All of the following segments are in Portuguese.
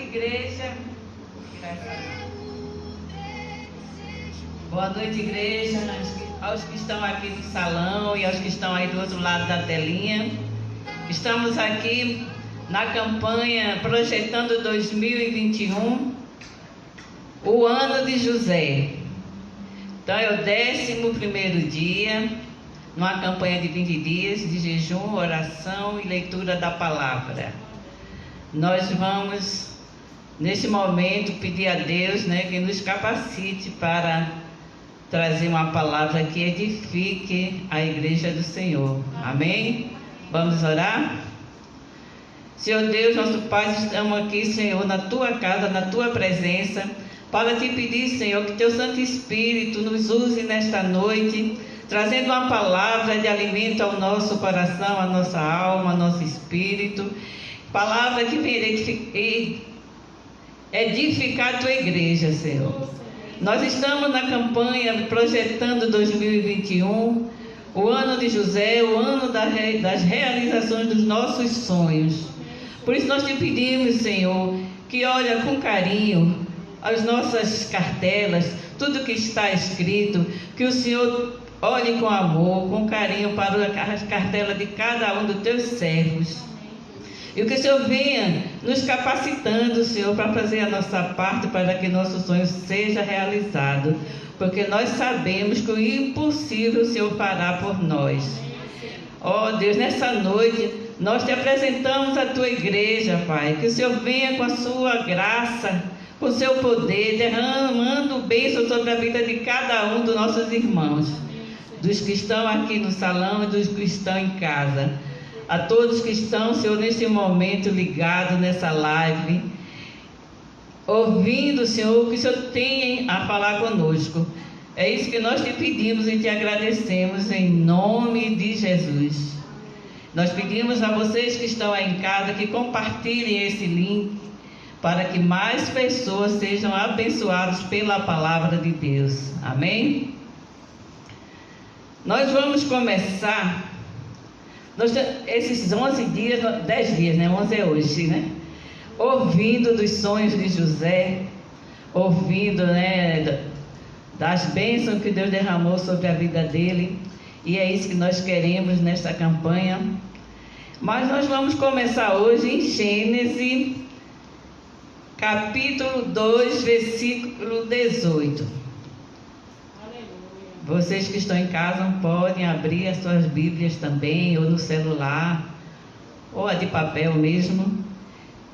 igreja. Boa noite, igreja, aos que estão aqui no salão e aos que estão aí do outro lado da telinha. Estamos aqui na campanha Projetando 2021, o ano de José. Então é o 11º dia, numa campanha de 20 dias de jejum, oração e leitura da palavra. Nós vamos, neste momento, pedir a Deus, que nos capacite para trazer uma palavra que edifique a igreja do Senhor. Amém? Vamos orar? Senhor Deus, nosso Pai, estamos aqui, Senhor, na Tua casa, na Tua presença, para Te pedir, Senhor, que Teu Santo Espírito nos use nesta noite, trazendo uma palavra de alimento ao nosso coração, à nossa alma, ao nosso espírito, palavra que vem edificar a Tua igreja, Senhor. Nós estamos na campanha Projetando 2021, o ano de José, o ano das realizações dos nossos sonhos. Por isso nós Te pedimos, Senhor, que olha com carinho as nossas cartelas, tudo que está escrito, que o Senhor olhe com amor, com carinho para as cartelas de cada um dos Teus servos. E que o Senhor venha nos capacitando, Senhor, para fazer a nossa parte, para que nosso sonho seja realizado. Porque nós sabemos que o impossível o Senhor fará por nós. Ó Deus, nessa noite, nós Te apresentamos a Tua igreja, Pai. Que o Senhor venha com a Sua graça, com o Seu poder, derramando bênção sobre a vida de cada um dos nossos irmãos. Dos que estão aqui no salão e dos que estão em casa. A todos que estão, Senhor, neste momento ligados nessa live, ouvindo, Senhor, o que o Senhor tem a falar conosco. É isso que nós Te pedimos e Te agradecemos em nome de Jesus. Nós pedimos a vocês que estão aí em casa que compartilhem esse link para que mais pessoas sejam abençoadas pela palavra de Deus. Amém? Nós vamos começar esses 11 dias, 10 dias, 11 é hoje, ouvindo dos sonhos de José, ouvindo, das bênçãos que Deus derramou sobre a vida dele, e é isso que nós queremos nesta campanha. Mas nós vamos começar hoje em Gênesis, capítulo 2, versículo 18. Vocês que estão em casa podem abrir as suas Bíblias também, ou no celular, ou a de papel mesmo,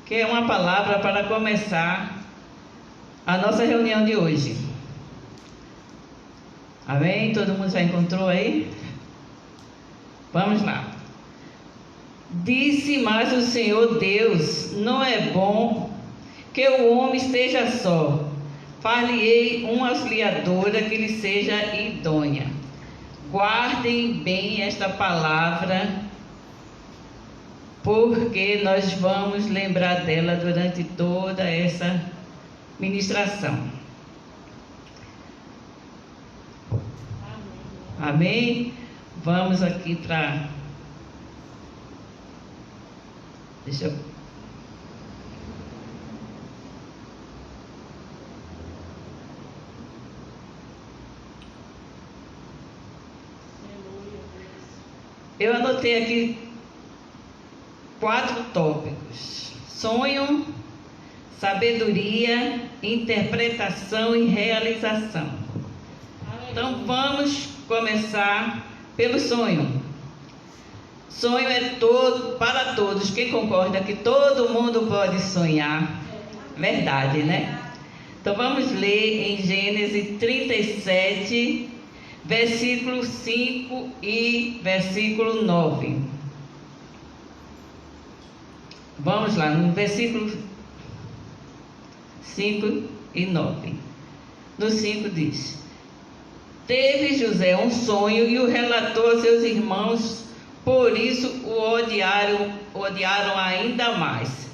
que é uma palavra para começar a nossa reunião de hoje. Amém? Todo mundo já encontrou aí? Vamos lá. Disse mais o Senhor Deus: não é bom que o homem esteja só. Far-lhe-ei uma auxiliadora que lhe seja idônea. Guardem bem esta palavra, porque nós vamos lembrar dela durante toda essa ministração. Amém? Vamos aqui para... Deixa eu... Eu anotei aqui 4 tópicos: sonho, sabedoria, interpretação e realização. Então vamos começar pelo sonho. Sonho é para todos. Quem concorda que todo mundo pode sonhar? Verdade, Então vamos ler em Gênesis 37, versículo 5 e versículo 9. Vamos lá, no versículo 5 e 9. No 5 diz: teve José um sonho e o relatou a seus irmãos, por isso o odiaram ainda mais.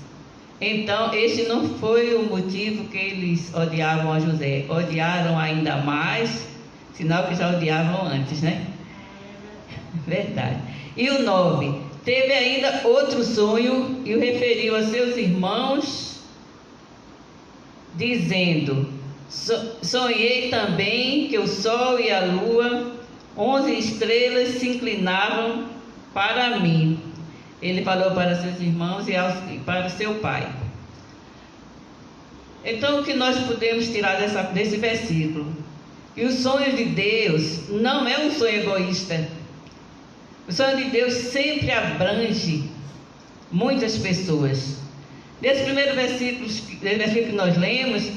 Então, este não foi o motivo que eles odiavam a José. Odiaram ainda mais, sinal que já odiavam antes, Verdade. E o 9. Teve ainda outro sonho e o referiu a seus irmãos, dizendo: sonhei também que o sol e a lua, 11 estrelas, se inclinavam para mim. Ele falou para seus irmãos e para seu pai. Então, o que nós podemos tirar desse versículo? E o sonho de Deus não é um sonho egoísta. O sonho de Deus sempre abrange muitas pessoas. Nesse primeiro versículo que nós lemos,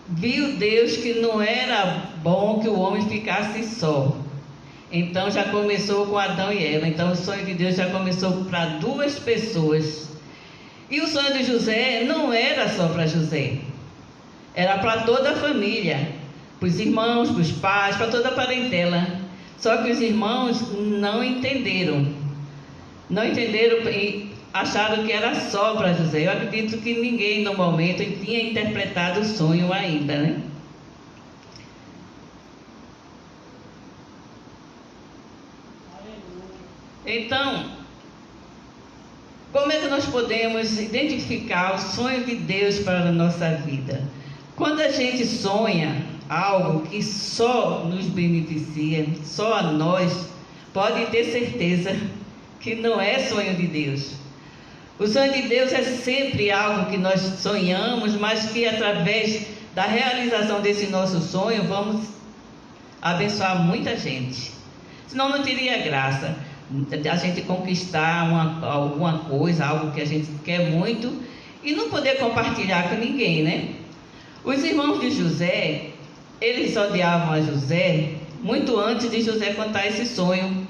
viu Deus que não era bom que o homem ficasse só. Então já começou com Adão e Eva. Então o sonho de Deus já começou para duas pessoas. E o sonho de José não era só para José, era para toda a família, para os irmãos, para os pais, para toda a parentela. Só que os irmãos não entenderam e acharam que era só para José. Eu acredito que ninguém no momento tinha interpretado o sonho ainda, né? Então, como é que nós podemos identificar o sonho de Deus para a nossa vida? Quando a gente sonha algo que só nos beneficia, só a nós, pode ter certeza que não é sonho de Deus. O sonho de Deus é sempre algo que nós sonhamos, mas que através da realização desse nosso sonho vamos abençoar muita gente. Senão não teria graça a gente conquistar alguma coisa, algo que a gente quer muito e não poder compartilhar com ninguém, né? Os irmãos de José, eles odiavam a José muito antes de José contar esse sonho.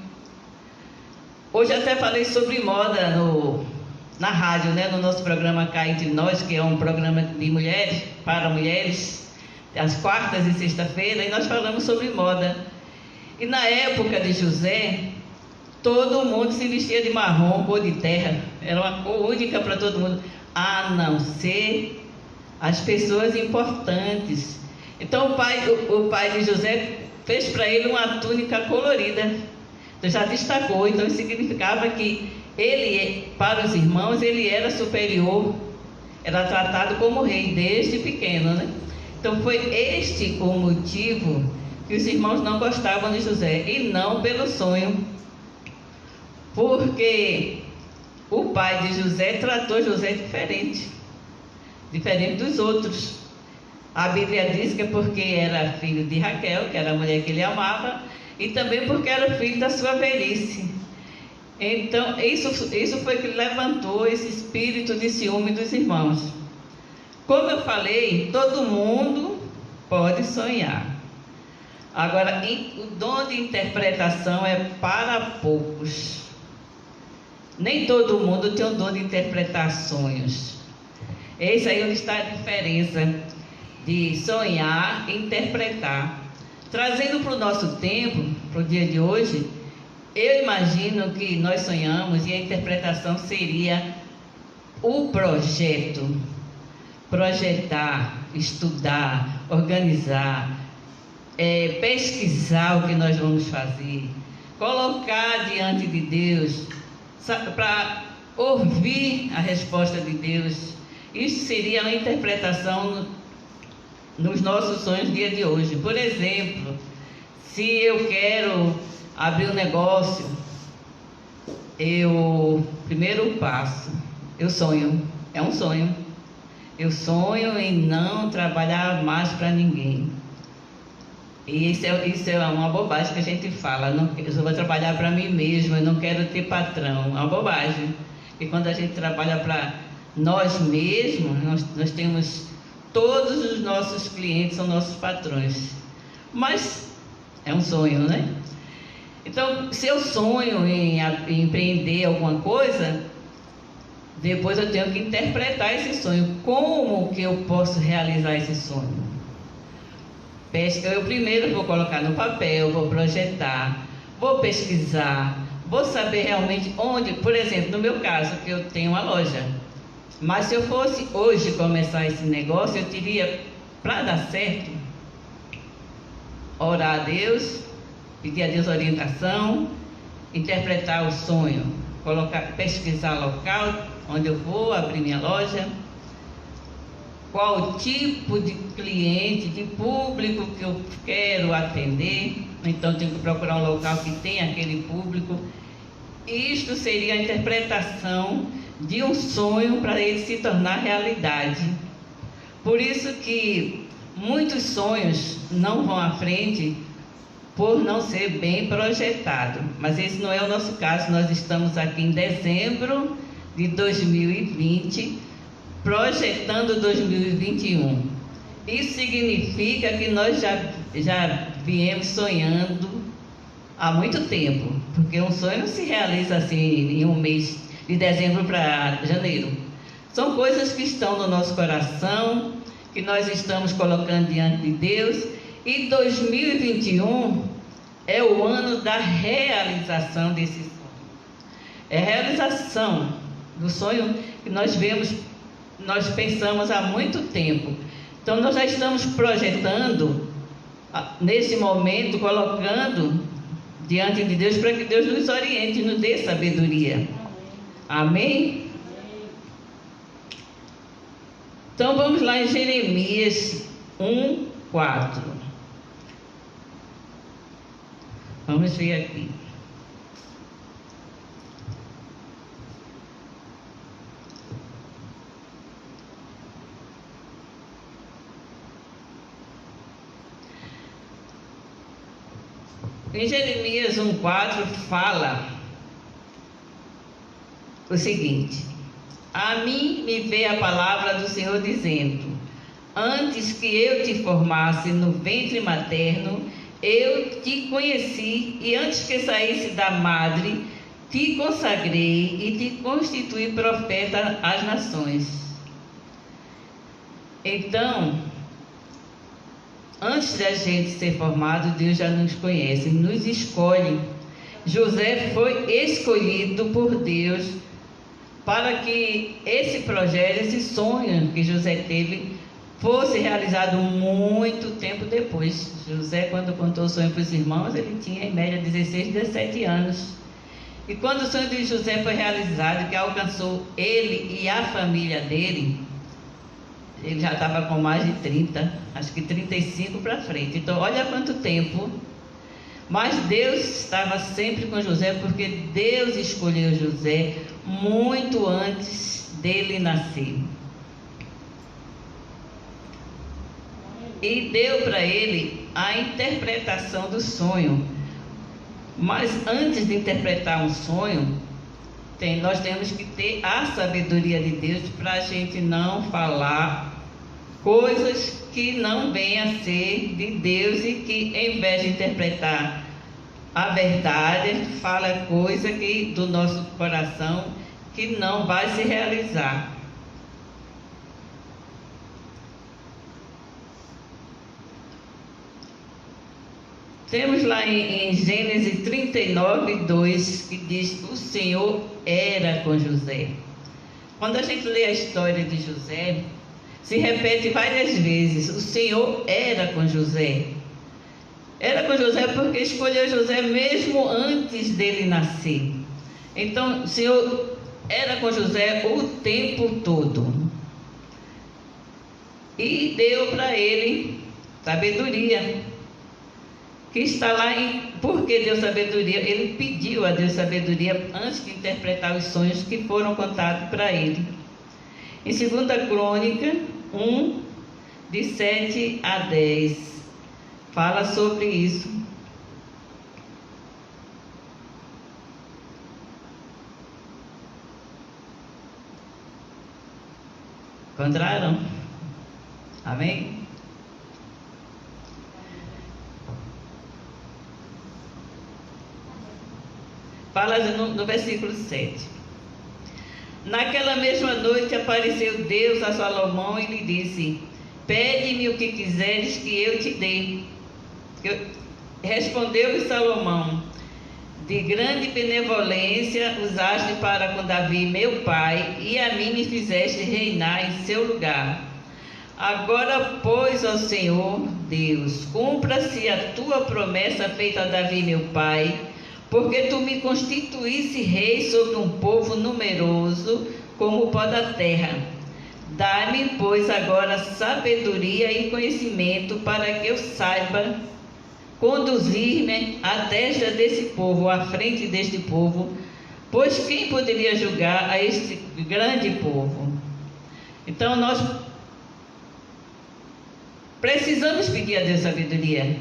Hoje até falei sobre moda na rádio, né? No nosso programa Cá Entre Nós, que é um programa de mulheres, para mulheres, às quartas e sexta-feira, e nós falamos sobre moda. E na época de José, todo mundo se vestia de marrom, cor de terra. Era uma cor única para todo mundo, a não ser as pessoas importantes. Então o pai de José fez para ele uma túnica colorida. Então já destacou. Então significava que ele, para os irmãos, ele era superior, era tratado como rei desde pequeno, né? Então foi este o motivo que os irmãos não gostavam de José, e não pelo sonho, porque o pai de José tratou José diferente dos outros. A Bíblia diz que é porque era filho de Raquel, que era a mulher que ele amava, e também porque era filho da sua velhice. Então, isso foi que levantou esse espírito de ciúme dos irmãos. Como eu falei, todo mundo pode sonhar. Agora, o dom de interpretação é para poucos. Nem todo mundo tem o dom de interpretar sonhos. Esse aí é onde está a diferença de sonhar e interpretar. Trazendo para o nosso tempo, para o dia de hoje, eu imagino que nós sonhamos e a interpretação seria o projeto. Projetar, estudar, organizar, pesquisar o que nós vamos fazer, colocar diante de Deus, para ouvir a resposta de Deus. Isso seria uma interpretação nos nossos sonhos do dia de hoje. Por exemplo, se eu quero abrir um negócio, primeiro passo, eu sonho, é um sonho. Eu sonho em não trabalhar mais para ninguém. E isso é uma bobagem que a gente fala. Eu só vou trabalhar para mim mesmo, eu não quero ter patrão. É uma bobagem. E quando a gente trabalha para nós mesmos, nós temos todos os nossos clientes, são nossos patrões. Mas é um sonho, né? Então, se eu sonho em empreender alguma coisa, depois eu tenho que interpretar esse sonho. Como que eu posso realizar esse sonho? Eu primeiro vou colocar no papel, vou projetar, vou pesquisar, vou saber realmente onde. Por exemplo, no meu caso, que eu tenho uma loja. Mas se eu fosse hoje começar esse negócio, eu teria, para dar certo, orar a Deus, pedir a Deus orientação, interpretar o sonho, pesquisar local onde eu vou abrir minha loja, qual tipo de cliente, de público que eu quero atender. Então, tenho que procurar um local que tenha aquele público. Isto seria a interpretação de um sonho para ele se tornar realidade. Por isso que muitos sonhos não vão à frente por não ser bem projetado. Mas esse não é o nosso caso. Nós estamos aqui em dezembro de 2020, projetando 2021. Isso significa que nós já viemos sonhando há muito tempo, porque um sonho não se realiza assim em um mês, de dezembro para janeiro. São coisas que estão no nosso coração, que nós estamos colocando diante de Deus, e 2021 é o ano da realização desse sonho. É a realização do sonho que nós pensamos há muito tempo. Então nós já estamos projetando, nesse momento, colocando diante de Deus, para que Deus nos oriente, nos dê sabedoria. Amém? Então vamos lá em Jeremias 1:4. Vamos ver aqui. Em Jeremias 1:4 fala o seguinte: a mim me veio a palavra do Senhor dizendo: antes que eu te formasse no ventre materno, eu te conheci, e antes que saísse da madre, te consagrei e te constituí profeta às nações. Então, antes da gente ser formado, Deus já nos conhece, nos escolhe. José foi escolhido por Deus para que esse projeto, esse sonho que José teve, fosse realizado muito tempo depois. José, quando contou o sonho para os irmãos, ele tinha em média 16, 17 anos. E quando o sonho de José foi realizado, que alcançou ele e a família dele, ele já estava com mais de 30, acho que 35 para frente. Então, olha quanto tempo. Mas Deus estava sempre com José, porque Deus escolheu José muito antes dele nascer. E deu para ele a interpretação do sonho. Mas antes de interpretar um sonho, nós temos que ter a sabedoria de Deus para a gente não falar coisas que não venham a ser de Deus e que, em vez de interpretar a verdade, fala coisa que do nosso coração que não vai se realizar. Temos lá em Gênesis 39:2 que diz: o Senhor era com José. Quando a gente lê a história de José, se repete várias vezes: o Senhor era com José. Era com José porque escolheu José mesmo antes dele nascer. Então, o Senhor era com José o tempo todo. E deu para ele sabedoria. Que está lá em por que deu sabedoria. Ele pediu a Deus sabedoria antes de interpretar os sonhos que foram contados para ele. Em 2 Crônica 1, de 7 a 10, fala sobre isso. Encontraram? Amém? Fala no versículo 7. Naquela mesma noite apareceu Deus a Salomão e lhe disse: pede-me o que quiseres que eu te dê. Respondeu-lhe Salomão: de grande benevolência usaste para com Davi meu pai, e a mim me fizeste reinar em seu lugar. Agora, pois, ó Senhor Deus, cumpra-se a tua promessa feita a Davi meu pai, porque tu me constituísse rei sobre um povo numeroso como o pó da terra. Dá-me, pois, agora sabedoria e conhecimento para que eu saiba conduzir-me à testa desse povo, à frente deste povo, pois quem poderia julgar a este grande povo? Então nós precisamos pedir a Deus sabedoria.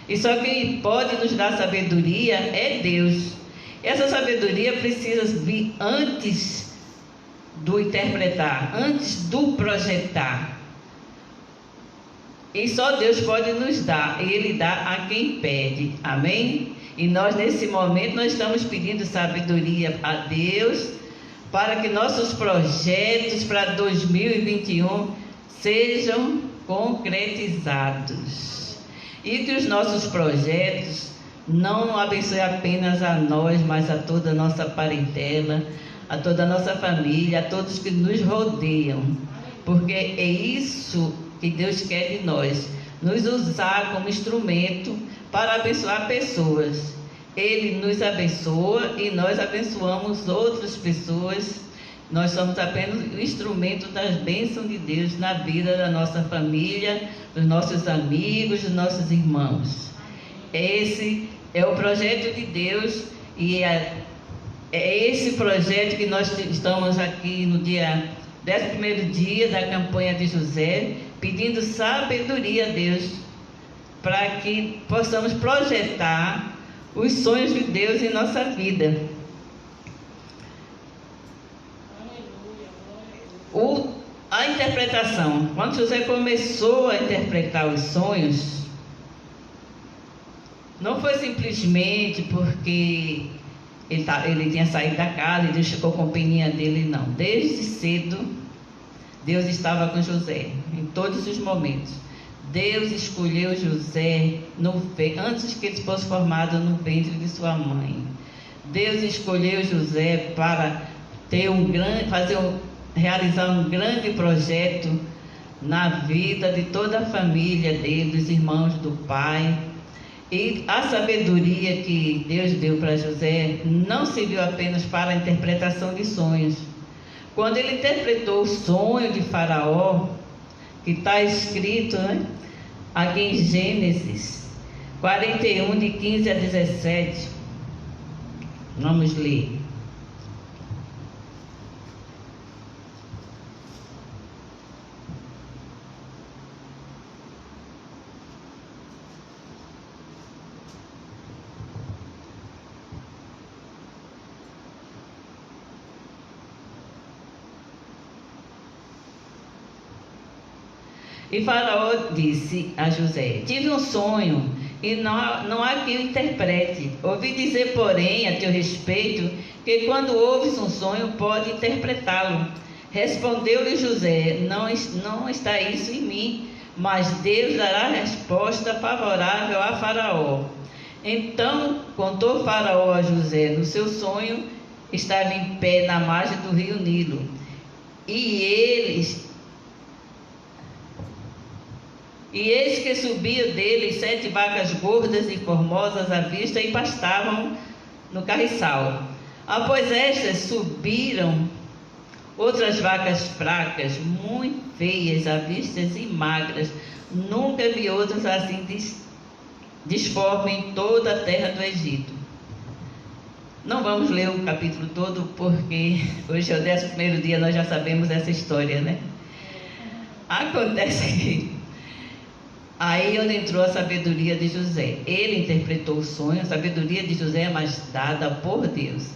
E só quem pode nos dar sabedoria é Deus. Essa sabedoria precisa vir antes do interpretar, antes do projetar. E só Deus pode nos dar, e Ele dá a quem pede, amém? E nós nesse momento nós estamos pedindo sabedoria a Deus, para que nossos projetos para 2021 sejam concretizados. E que os nossos projetos não abençoem apenas a nós, mas a toda a nossa parentela, a toda a nossa família, a todos que nos rodeiam. Porque é isso que Deus quer de nós, nos usar como instrumento para abençoar pessoas. Ele nos abençoa e nós abençoamos outras pessoas. Nós somos apenas o instrumento das bênçãos de Deus na vida da nossa família, dos nossos amigos, dos nossos irmãos. Esse é o projeto de Deus e é esse projeto que nós estamos aqui no dia 11º dia da campanha de José, pedindo sabedoria a Deus, para que possamos projetar os sonhos de Deus em nossa vida. A interpretação. Quando José começou a interpretar os sonhos, não foi simplesmente porque ele tinha saído da casa e Deus ficou com peninha dele, não. Desde cedo, Deus estava com José, em todos os momentos. Deus escolheu José antes que ele fosse formado no ventre de sua mãe. Deus escolheu José para realizar um grande projeto na vida de toda a família dele, dos irmãos do pai. E a sabedoria que Deus deu para José não serviu apenas para a interpretação de sonhos. Quando ele interpretou o sonho de Faraó, que está escrito, aqui em Gênesis 41, de 15 a 17, vamos ler. E Faraó disse a José: tive um sonho e não há quem o interprete. Ouvi dizer, porém, a teu respeito, que quando ouves um sonho, pode interpretá-lo. Respondeu-lhe José: não está isso em mim, mas Deus dará resposta favorável a Faraó. Então contou Faraó a José: no seu sonho estava em pé na margem do rio Nilo, e eis que subiam dele 7 vacas gordas e formosas à vista e pastavam no carriçal. Após estas subiram outras vacas fracas, muito feias à vista e magras. Nunca vi outras assim disformes em toda a terra do Egito. Não vamos ler o capítulo todo, porque hoje é o 11º dia, nós já sabemos essa história, né? Acontece que aí onde entrou a sabedoria de José. Ele interpretou o sonho. A sabedoria de José é mais dada por Deus.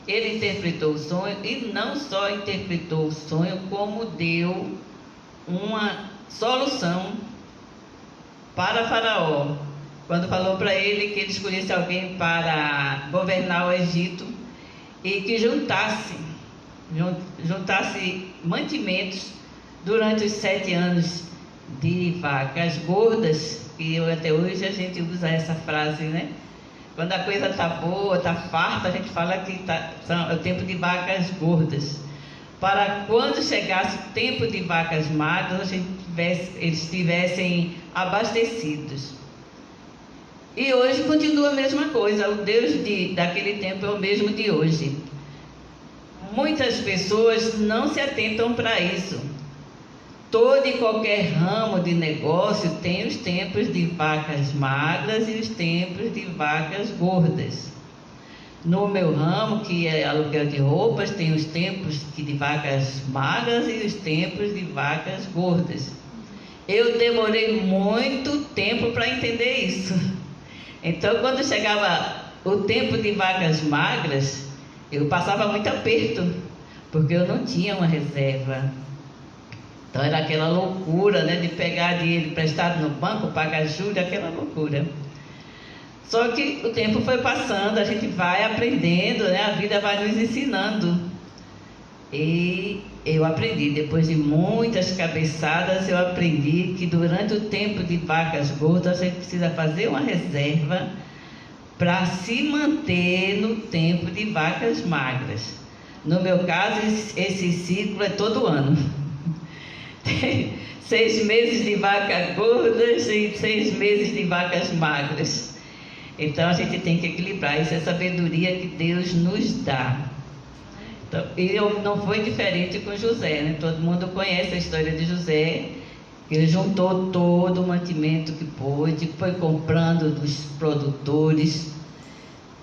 Ele interpretou o sonho e não só interpretou o sonho, como deu uma solução para Faraó, quando falou para ele que ele escolhesse alguém para governar o Egito e que juntasse mantimentos durante os 7 anos de vacas gordas, que até hoje a gente usa essa frase, né? Quando a coisa está boa, está farta, a gente fala que é o tempo de vacas gordas. Para quando chegasse o tempo de vacas magras, eles estivessem abastecidos. E hoje continua a mesma coisa. O Deus daquele tempo é o mesmo de hoje. Muitas pessoas não se atentam para isso. todo e qualquer ramo de negócio tem os tempos de vacas magras e os tempos de vacas gordas. No meu ramo, que é aluguel de roupas, tem os tempos de vacas magras e os tempos de vacas gordas. Eu demorei muito tempo para entender isso. Então, quando chegava o tempo de vacas magras, eu passava muito aperto, porque eu não tinha uma reserva. Então era aquela loucura, né, de pegar dinheiro emprestado no banco, pagar juros, aquela loucura. Só que o tempo foi passando, a gente vai aprendendo, né, a vida vai nos ensinando. E eu aprendi, depois de muitas cabeçadas, eu aprendi que durante o tempo de vacas gordas, a gente precisa fazer uma reserva para se manter no tempo de vacas magras. No meu caso, esse ciclo é todo ano. 6 meses de vacas gordas e 6 meses de vacas magras. Então a gente tem que equilibrar. Isso é sabedoria que Deus nos dá. Então, não foi diferente com José, né? Todo mundo conhece a história de José. Ele juntou todo o mantimento que pôde, foi comprando dos produtores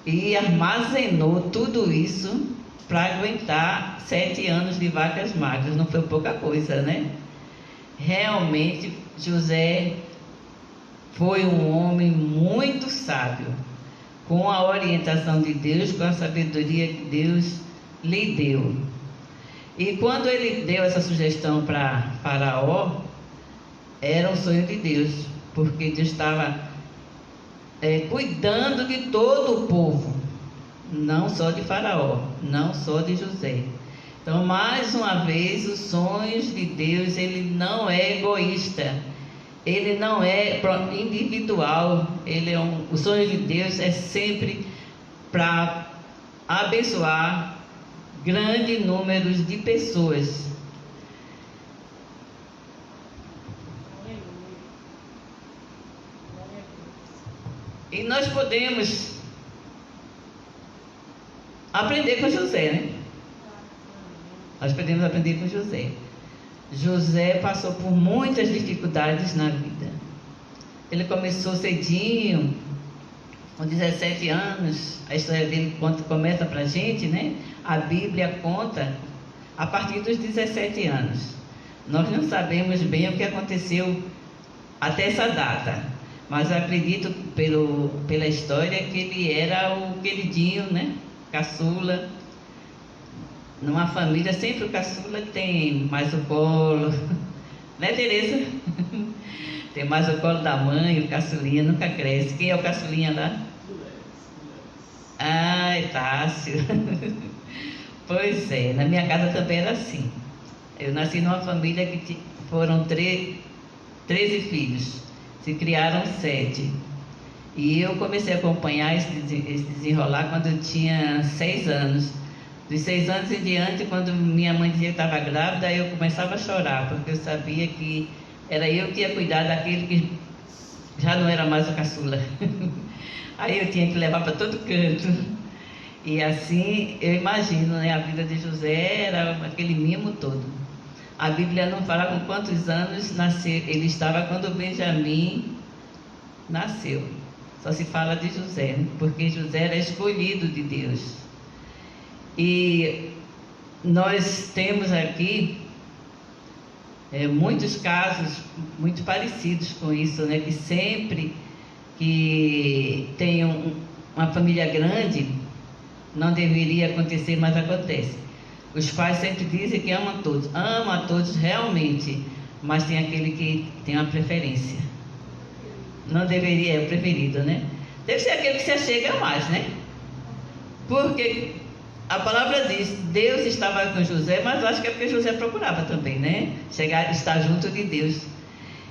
e armazenou tudo isso para aguentar 7 anos de vacas magras. Não foi pouca coisa, né? Realmente, José foi um homem muito sábio, com a orientação de Deus, com a sabedoria que Deus lhe deu. E quando ele deu essa sugestão para Faraó, era um sonho de Deus, porque Deus estava cuidando de todo o povo, não só de Faraó, não só de José. Então, mais uma vez, os sonhos de Deus, ele não é egoísta, ele não é individual, o sonho de Deus é sempre para abençoar grandes números de pessoas. E nós podemos aprender com José, né? Nós podemos aprender com José. José passou por muitas dificuldades na vida. Ele começou cedinho, com 17 anos. A história dele começa para a gente, né? A Bíblia conta a partir dos 17 anos. Nós não sabemos bem o que aconteceu até essa data, mas eu acredito pela história que ele era o queridinho, né? Caçula. Numa família, sempre o caçula tem mais o colo, né, Tereza? Tem mais o colo da mãe, o caçulinha nunca cresce. Quem é o caçulinha lá? Ah, é Tássio. Pois é, na minha casa também era assim. Eu nasci numa família que foram 13 filhos, se criaram 7. E eu comecei a acompanhar esse desenrolar quando eu tinha 6 anos. Dos 6 anos em diante, quando minha mãe dizia que estava grávida, eu começava a chorar, porque eu sabia que era eu que ia cuidar daquele que já não era mais o caçula. Aí eu tinha que levar para todo canto. E assim, eu imagino, né, a vida de José era aquele mimo todo. A Bíblia não fala com quantos anos ele estava quando Benjamim nasceu. Só se fala de José, né? Porque José era escolhido de Deus. E nós temos aqui muitos casos muito parecidos com isso, né? Que sempre que tem uma família grande, não deveria acontecer, mas acontece. Os pais sempre dizem que amam a todos realmente, mas tem aquele que tem uma preferência. Não deveria, é o preferido, né? Deve ser aquele que se achega mais, né? Porque a palavra diz, Deus estava com José, mas eu acho que é porque José procurava também, né? Estar junto de Deus.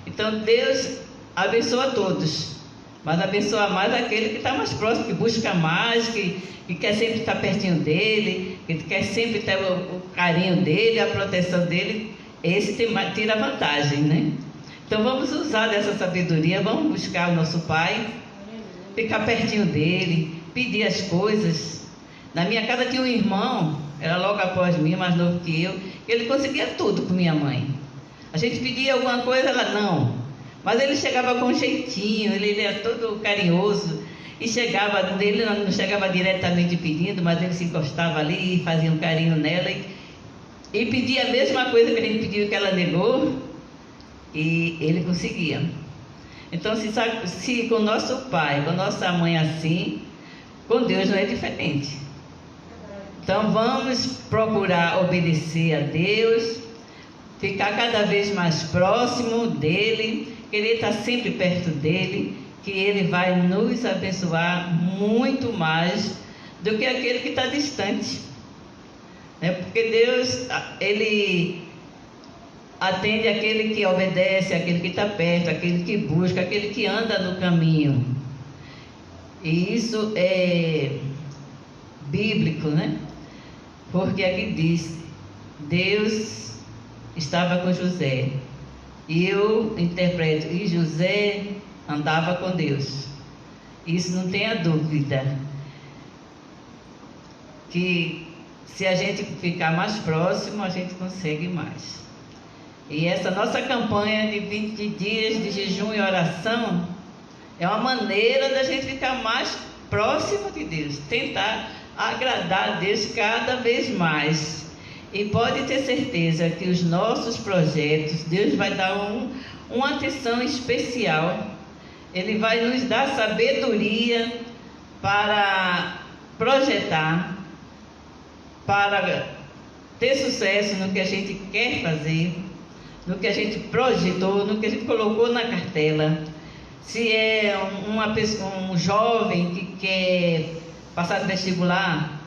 Então Deus abençoa todos, mas abençoa mais aquele que está mais próximo, que busca mais, que quer sempre estar pertinho dele, que quer sempre ter o carinho dele, a proteção dele. Esse tira vantagem, né? Então vamos usar dessa sabedoria, vamos buscar o nosso Pai, ficar pertinho dele, pedir as coisas. Na minha casa tinha um irmão, era logo após mim, mais novo que eu, ele conseguia tudo com minha mãe. A gente pedia alguma coisa, ela não. Mas ele chegava com jeitinho, ele era todo carinhoso. E chegava, ele não chegava diretamente pedindo, mas ele se encostava ali e fazia um carinho nela. E pedia a mesma coisa que a gente pediu, que ela negou. E ele conseguia. Então, se com nosso pai, com nossa mãe assim, com Deus não é diferente. Então vamos procurar obedecer a Deus, ficar cada vez mais próximo dele, querer estar sempre perto dele, que ele vai nos abençoar muito mais do que aquele que está distante. Porque Deus, ele atende aquele que obedece, aquele que está perto, aquele que busca, aquele que anda no caminho. E isso é bíblico, né? Porque aqui diz, Deus estava com José. E eu interpreto, e José andava com Deus. Isso não tenha dúvida. Que se a gente ficar mais próximo, a gente consegue mais. E essa nossa campanha de 20 dias de jejum e oração é uma maneira da gente ficar mais próximo de Deus, tentar agradar a Deus cada vez mais. E pode ter certeza que os nossos projetos, Deus vai dar uma atenção especial. Ele vai nos dar sabedoria para projetar, para ter sucesso no que a gente quer fazer, no que a gente projetou, no que a gente colocou na cartela. Se é um jovem que quer passar no vestibular,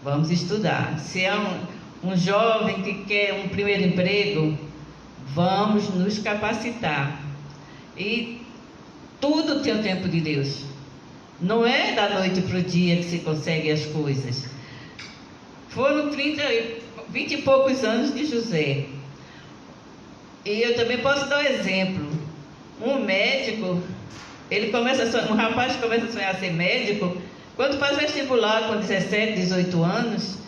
vamos estudar. Se é um jovem que quer um primeiro emprego, vamos nos capacitar. E tudo tem o tempo de Deus. Não é da noite para o dia que se consegue as coisas. Foram 20 e poucos anos de José. E eu também posso dar um exemplo. Um médico, um rapaz começa a sonhar ser médico quando faz vestibular com 17, 18 anos.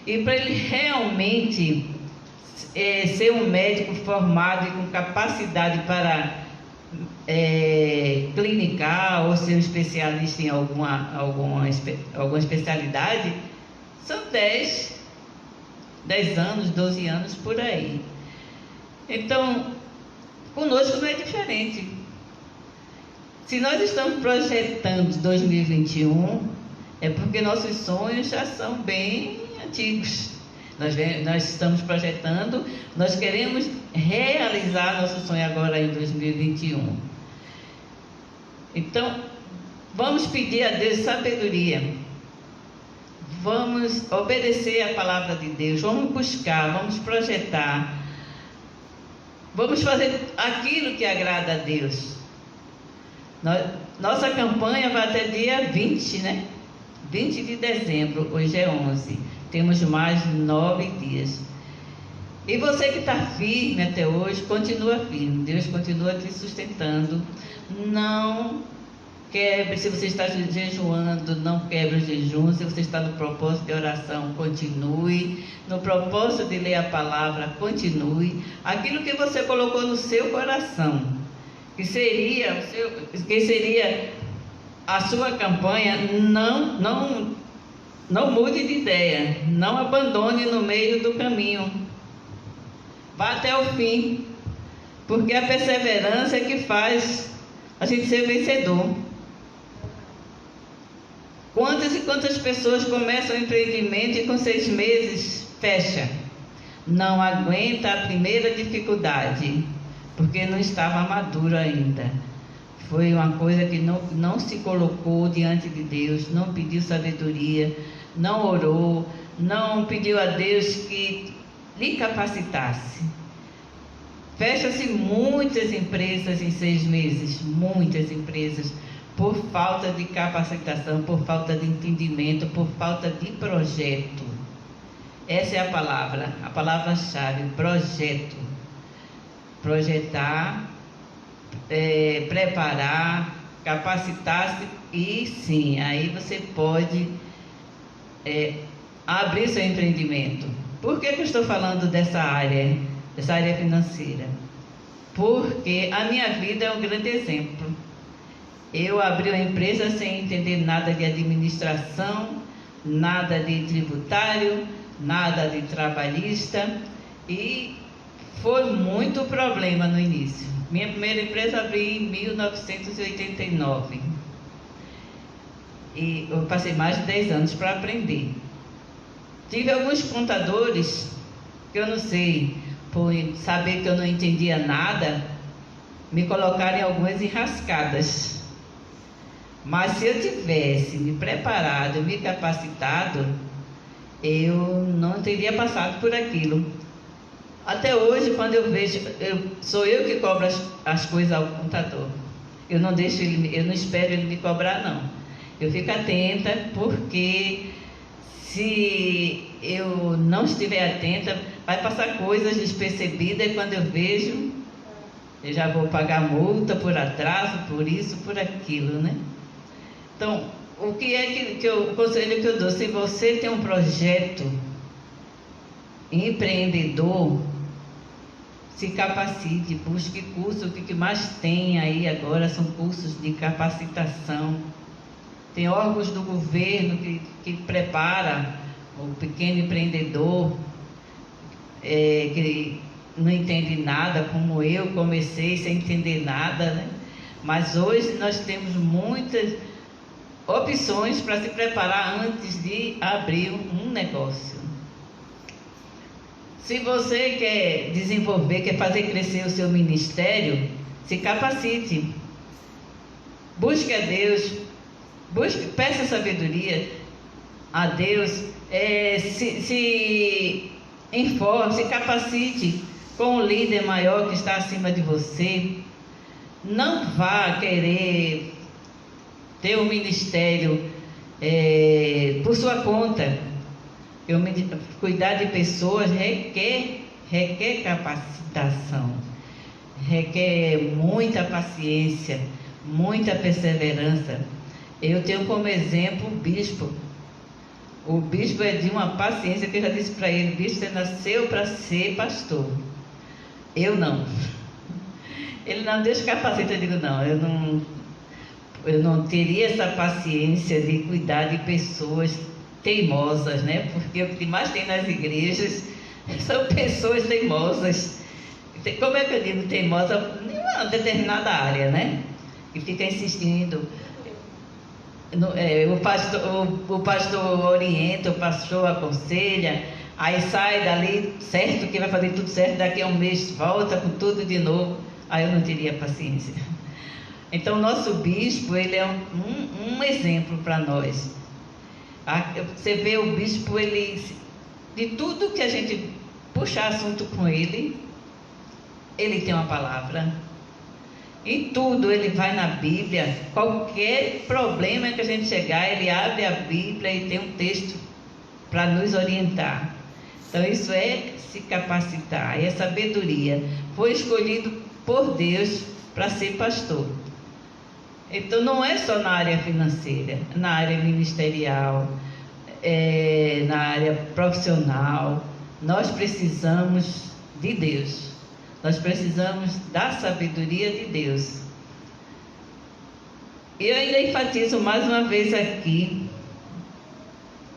E para ele realmente ser um médico formado e com capacidade para clinicar ou ser um especialista em alguma especialidade, são 10 anos, 12 anos por aí. Então, conosco não é diferente. Se nós estamos projetando 2021, é porque nossos sonhos já são bem antigos. Nós estamos projetando, nós queremos realizar nosso sonho agora em 2021. Então, vamos pedir a Deus sabedoria. Vamos obedecer a palavra de Deus, vamos buscar, vamos projetar. Vamos fazer aquilo que agrada a Deus. Nossa campanha vai até dia 20, né? 20 de dezembro, hoje é 11. Temos mais 9 dias. E você que está firme até hoje, continua firme. Deus continua te sustentando. Não quebre, se você está jejuando, não quebre o jejum. Se você está no propósito de oração, continue. No propósito de ler a palavra, continue. Aquilo que você colocou no seu coração, que seria a sua campanha, não mude de ideia. Não abandone no meio do caminho. Vá até o fim. Porque a perseverança é que faz a gente ser vencedor. Quantas e quantas pessoas começam o empreendimento e com 6 meses fecha? Não aguenta a primeira dificuldade, porque não estava maduro ainda. Foi uma coisa que não se colocou diante de Deus, não pediu sabedoria, não orou, não pediu a Deus que lhe capacitasse. Fecha-se muitas empresas em 6 meses, muitas empresas, por falta de capacitação, por falta de entendimento, por falta de projeto. Essa é a palavra-chave, projeto. Projetar, preparar, capacitar-se e sim, aí você pode abrir seu empreendimento. Por que eu estou falando dessa área essa área financeira, porque a minha vida é um grande exemplo. Eu abri uma empresa sem entender nada de administração, nada de tributário, nada de trabalhista, e foi muito problema no início. Minha primeira empresa abri em 1989 e eu passei mais de 10 anos para aprender. Tive alguns contadores que eu não sei, por saber que eu não entendia nada, me colocaram em algumas enrascadas. Mas se eu tivesse me preparado, me capacitado, eu não teria passado por aquilo. Até hoje, quando eu vejo, sou eu que cobro as coisas ao contador. Eu não deixo ele, eu não espero ele me cobrar, não. Eu fico atenta, porque se eu não estiver atenta, vai passar coisas despercebidas, e quando eu vejo, eu já vou pagar multa por atraso, por isso, por aquilo, né? Então, o que é o conselho que eu dou? Se você tem um projeto empreendedor, se capacite, busque curso. O que mais tem aí agora são cursos de capacitação. Tem órgãos do governo que prepara o pequeno empreendedor, que não entende nada, como eu comecei sem entender nada, né? Mas hoje nós temos muitas opções para se preparar antes de abrir um negócio. Se você quer desenvolver, quer fazer crescer o seu ministério, se capacite. Busque a Deus, peça sabedoria a Deus, se informe, se capacite com um líder maior que está acima de você. Não vá querer ter um ministério por sua conta. Cuidar de pessoas requer capacitação, requer muita paciência, muita perseverança. Eu tenho como exemplo o bispo. O bispo é de uma paciência, que eu já disse para ele: bispo, você nasceu para ser pastor. Eu não. Ele não deixa capacita, eu digo não, eu não teria essa paciência de cuidar de pessoas teimosas, né? Porque o que mais tem nas igrejas são pessoas teimosas. Como é que eu digo teimosa? Em uma determinada área, né? Que fica insistindo. O pastor orienta, o pastor aconselha, aí sai dali, certo que vai fazer tudo certo, daqui a um mês volta com tudo de novo. Aí eu não teria paciência. Então, o nosso bispo, ele é um exemplo para nós. Você vê o bispo, ele, de tudo que a gente puxar assunto com ele, ele tem uma palavra. Em tudo ele vai na Bíblia. Qualquer problema que a gente chegar, ele abre a Bíblia e tem um texto para nos orientar. Então, isso é se capacitar, é sabedoria. Foi escolhido por Deus para ser pastor. Então, não é só na área financeira, na área ministerial, na área profissional. Nós precisamos de Deus. Nós precisamos da sabedoria de Deus. E eu ainda enfatizo mais uma vez aqui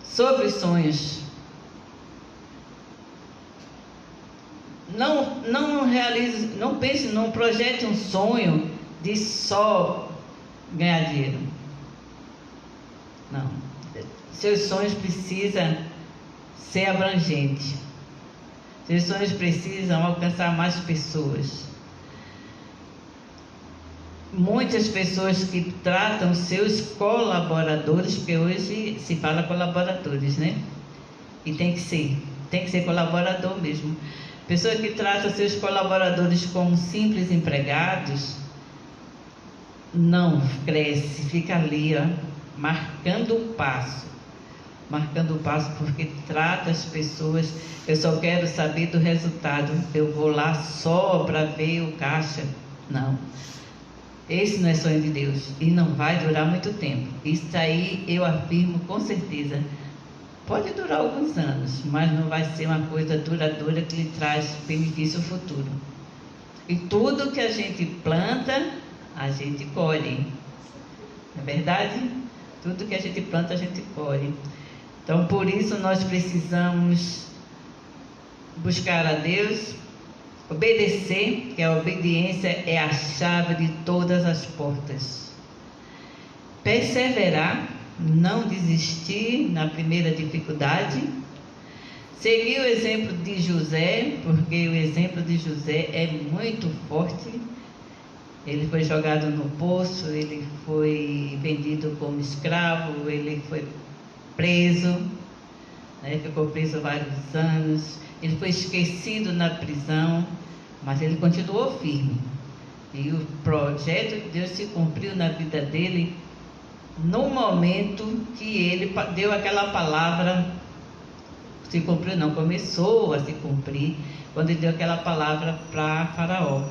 sobre os sonhos. Não pense, não projete um sonho de só ganhar dinheiro. Não. Seus sonhos precisam ser abrangentes. Seus sonhos precisam alcançar mais pessoas. Muitas pessoas que tratam seus colaboradores, porque hoje se fala colaboradores, né? E tem que ser colaborador mesmo. Pessoa que trata seus colaboradores como simples empregados, não cresce, fica ali, ó, marcando o passo, porque trata as pessoas. Eu só quero saber do resultado, eu vou lá só para ver o caixa. Não, esse não é sonho de Deus e não vai durar muito tempo. Isso aí eu afirmo com certeza. Pode durar alguns anos, mas não vai ser uma coisa duradoura que lhe traz benefício futuro. E tudo que a gente planta, a gente colhe. Não é verdade? Tudo que a gente planta, a gente colhe. Então, por isso, nós precisamos buscar a Deus, obedecer, que a obediência é a chave de todas as portas. Perseverar, não desistir na primeira dificuldade. Seguir o exemplo de José, porque o exemplo de José é muito forte. Ele foi jogado no poço, ele foi vendido como escravo, ele foi preso, ficou preso vários anos, ele foi esquecido na prisão, mas ele continuou firme. E o projeto de Deus se cumpriu na vida dele no momento que ele deu aquela palavra. Se cumpriu não, começou a se cumprir quando ele deu aquela palavra para Faraó.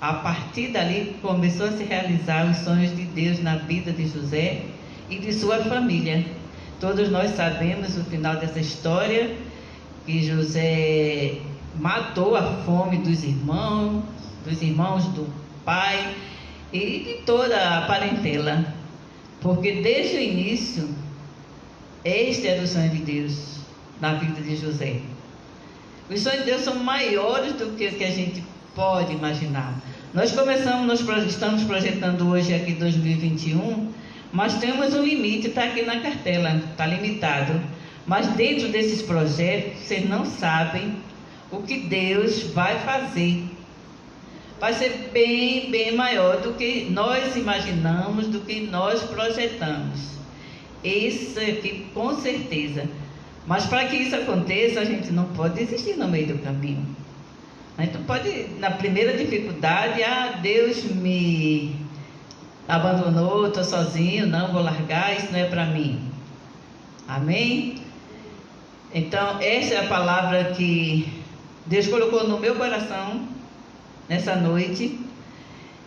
A partir dali começou a se realizar os sonhos de Deus na vida de José e de sua família. Todos nós sabemos o final dessa história, que José matou a fome dos irmãos do pai e de toda a parentela, porque desde o início este era o sonho de Deus na vida de José. Os sonhos de Deus são maiores do que o que a gente pode imaginar. Nós estamos projetando hoje aqui 2021, mas temos um limite, está aqui na cartela, está limitado. Mas dentro desses projetos, vocês não sabem o que Deus vai fazer. Vai ser bem, bem maior do que nós imaginamos, do que nós projetamos. Isso aqui, com certeza. Mas para que isso aconteça, a gente não pode desistir no meio do caminho. A gente não pode, na primeira dificuldade, Deus me abandonou, estou sozinho, não vou largar, isso não é para mim. Amém? Então, essa é a palavra que Deus colocou no meu coração nessa noite.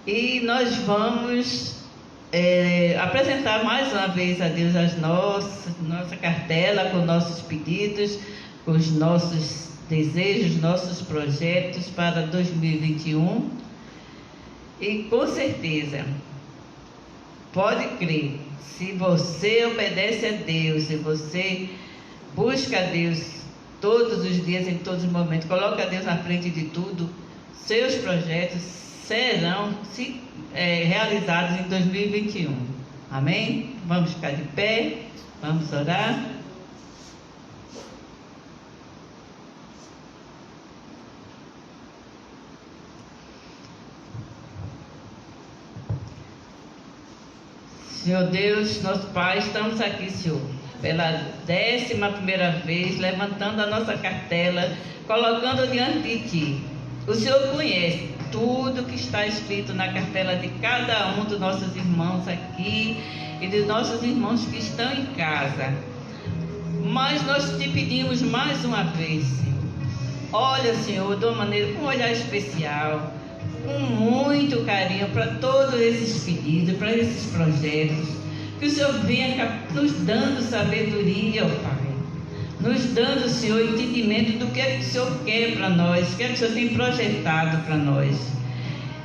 E nós vamos apresentar mais uma vez a Deus nossa cartela, com nossos pedidos, com os nossos desejos, nossos projetos para 2021. E com certeza, pode crer, se você obedece a Deus, se você busca a Deus todos os dias, em todos os momentos, coloca a Deus na frente de tudo, seus projetos serão realizados em 2021. Amém? Vamos ficar de pé, vamos orar. Senhor Deus, nosso Pai, estamos aqui, Senhor, pela 11ª vez, levantando a nossa cartela, colocando diante de Ti. O Senhor conhece tudo que está escrito na cartela de cada um dos nossos irmãos aqui e dos nossos irmãos que estão em casa. Mas nós te pedimos mais uma vez, Senhor. Olha, Senhor, de uma maneira, com um olhar especial, com muito carinho para todos esses pedidos, para esses projetos. Que o Senhor venha nos dando sabedoria, ó Pai. Nos dando, Senhor, entendimento do que é que o Senhor quer para nós, o que é que o Senhor tem projetado para nós.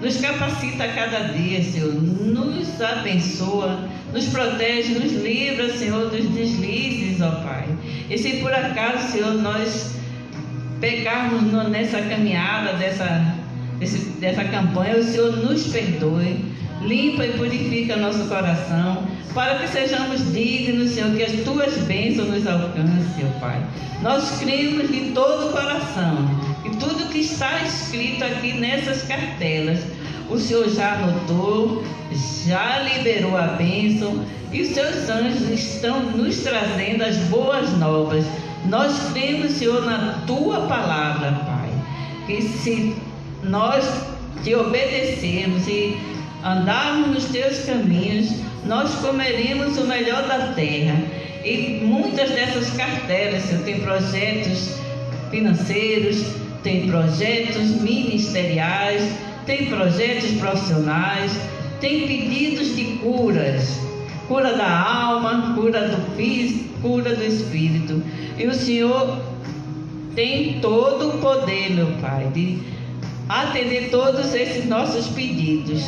Nos capacita a cada dia, Senhor. Nos abençoa, nos protege, nos livra, Senhor, dos deslizes, ó Pai. E se por acaso, Senhor, nós pecarmos nessa caminhada, dessa campanha, o Senhor nos perdoe, limpa e purifica nosso coração, para que sejamos dignos, Senhor, que as Tuas bênçãos nos alcancem, ó Pai. Nós cremos de todo o coração, e tudo que está escrito aqui nessas cartelas, o Senhor já anotou, já liberou a bênção, e os Seus anjos estão nos trazendo as boas novas. Nós cremos, Senhor, na Tua palavra, Pai, que se nós Te obedecermos e andarmos nos Teus caminhos, nós comeremos o melhor da terra. E muitas dessas cartelas, Senhor, tem projetos financeiros, tem projetos ministeriais, tem projetos profissionais, tem pedidos de curas cura da alma, cura do físico, cura do espírito. E o Senhor tem todo o poder, meu Pai, de atender todos esses nossos pedidos.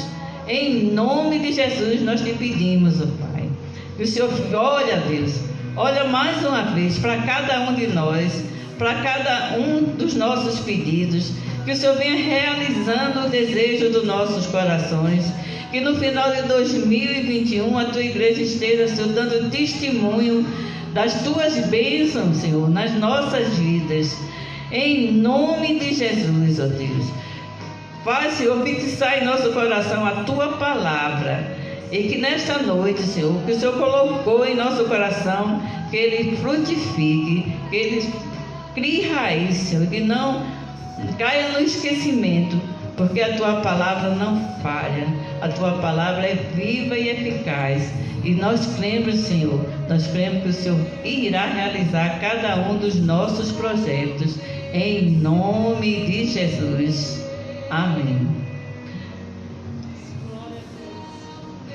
Em nome de Jesus nós te pedimos, ó Pai. Que o Senhor olha, Deus, olha mais uma vez para cada um de nós, para cada um dos nossos pedidos. Que o Senhor venha realizando o desejo dos nossos corações. Que no final de 2021 a tua igreja esteja, Senhor, dando testemunho das tuas bênçãos, Senhor, nas nossas vidas. Em nome de Jesus, ó Deus. Pai, Senhor, fixar em nosso coração a tua palavra. E que nesta noite, Senhor, que o Senhor colocou em nosso coração, que ele frutifique, que ele crie raiz, Senhor, que não caia no esquecimento, porque a tua palavra não falha, a tua palavra é viva e eficaz. E nós cremos, Senhor, nós cremos que o Senhor irá realizar cada um dos nossos projetos, em nome de Jesus. Amém.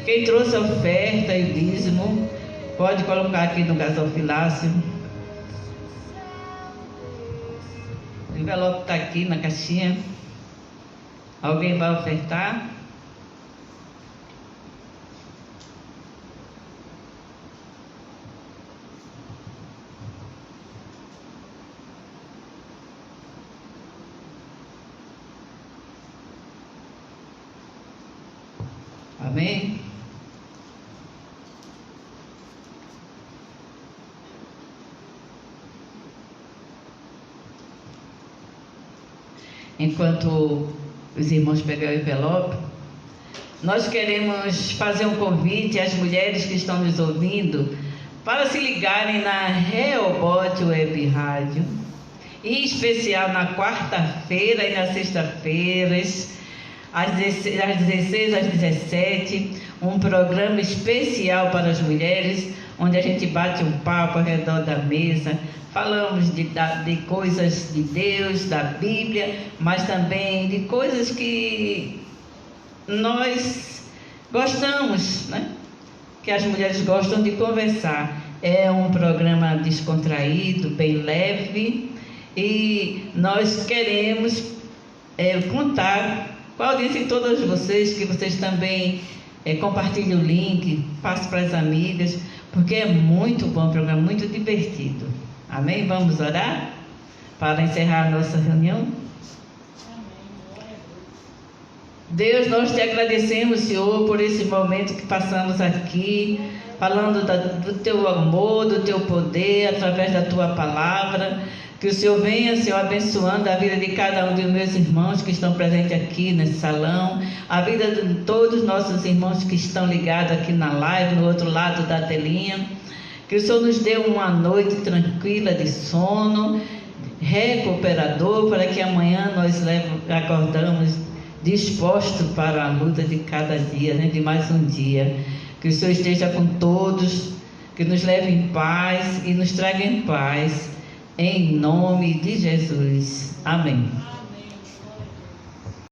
Quem trouxe a oferta e o dízimo, pode colocar aqui no gasofilácio. O envelope está aqui na caixinha. Alguém vai ofertar? Amém? Enquanto os irmãos pegam o envelope, nós queremos fazer um convite às mulheres que estão nos ouvindo para se ligarem na Rehoboth Web Rádio, em especial na quarta-feira e nas sexta-feiras, às 16 às 17, um programa especial para as mulheres, onde a gente bate um papo ao redor da mesa, falamos de coisas de Deus, da Bíblia, mas também de coisas que nós gostamos, né? Que as mulheres gostam de conversar. É um programa descontraído, bem leve, e nós queremos contar com a audiência de todas vocês, que vocês também compartilhem o link, passe para as amigas, porque é muito bom o programa, muito divertido. Amém? Vamos orar para encerrar a nossa reunião? Deus, nós te agradecemos, Senhor, por esse momento que passamos aqui, falando do teu amor, do teu poder, através da tua palavra. Que o Senhor venha, Senhor, abençoando a vida de cada um dos meus irmãos que estão presentes aqui nesse salão, a vida de todos os nossos irmãos que estão ligados aqui na live, no outro lado da telinha. Que o Senhor nos dê uma noite tranquila de sono, recuperador, para que amanhã nós acordamos dispostos para a luta de cada dia, né, de mais um dia. Que o Senhor esteja com todos, que nos leve em paz e nos traga em paz, em nome de Jesus. Amém.